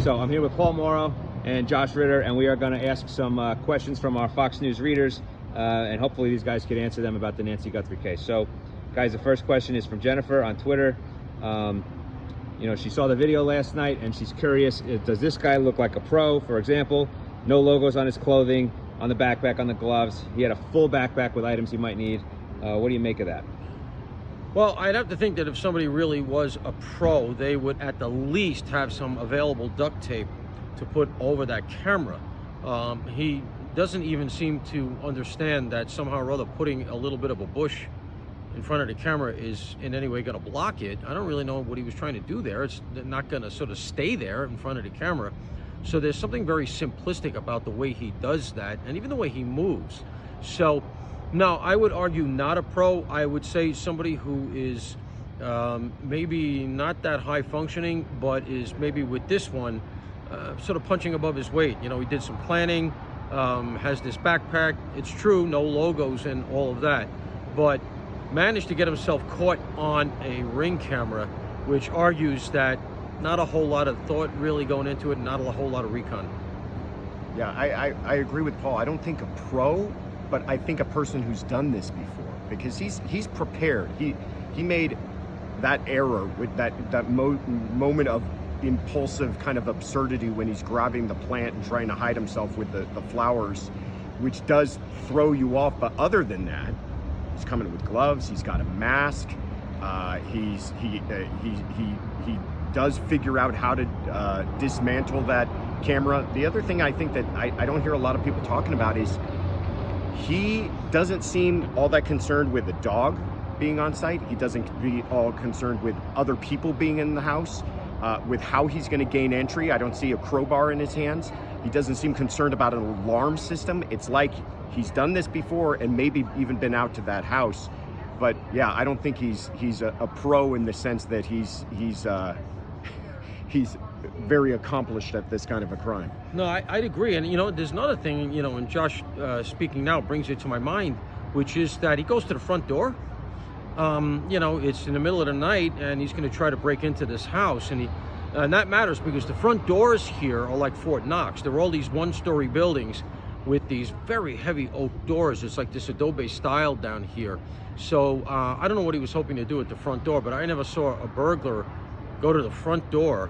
So I'm here with Paul Mauro and Josh Ritter, and we are going to ask some questions from our Fox News readers, and hopefully these guys could answer them about the Nancy Guthrie case. So, guys, the first question is from Jennifer on Twitter. You know, she saw the video last night, and she's curious, does this guy look like a pro? For example, no logos on his clothing, on the backpack, on the gloves. He had a full backpack with items he might need. What do you make of that? Well, I'd have to think that if somebody really was a pro, they would at the least have some available duct tape to put over that camera. He doesn't even seem to understand that somehow or other putting a little bit of a bush in front of the camera is in any way going to block it. I don't really know what he was trying to do there. It's not going to sort of stay there in front of the camera. So there's something very simplistic about the way he does that, and even the way he moves. So no, I would argue not a pro. I would say somebody who is maybe not that high functioning, but is maybe with this one sort of punching above his weight. You know, he did some planning, has this backpack. It's true, no logos and all of that, but managed to get himself caught on a Ring camera, which argues that not a whole lot of thought really going into it, not a whole lot of recon. Yeah, I agree with Paul. I don't think a pro, but I think a person who's done this before, because he's prepared. He made that error with that moment of impulsive kind of absurdity when he's grabbing the plant and trying to hide himself with the flowers, which does throw you off. But other than that, he's coming with gloves. He's got a mask. He does figure out how to dismantle that camera. The other thing I think that I don't hear a lot of people talking about is he doesn't seem all that concerned with the dog being on site. He doesn't be all concerned with other people being in the house, with how he's going to gain entry. I don't see a crowbar in his hands. He doesn't seem concerned about an alarm system. It's like he's done this before and maybe even been out to that house. But yeah, I don't think he's a pro in the sense that he's very accomplished at this kind of a crime. No, I'd agree. And, you know, there's another thing, you know, and Josh speaking now brings it to my mind, which is that he goes to the front door. You know, it's in the middle of the night and he's going to try to break into this house. And that matters because the front doors here are like Fort Knox. There are all these one-story buildings with these very heavy oak doors. It's like this adobe style down here. So I don't know what he was hoping to do at the front door, but I never saw a burglar go to the front door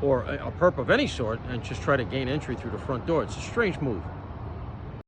or a perp of any sort and just try to gain entry through the front door. It's a strange move.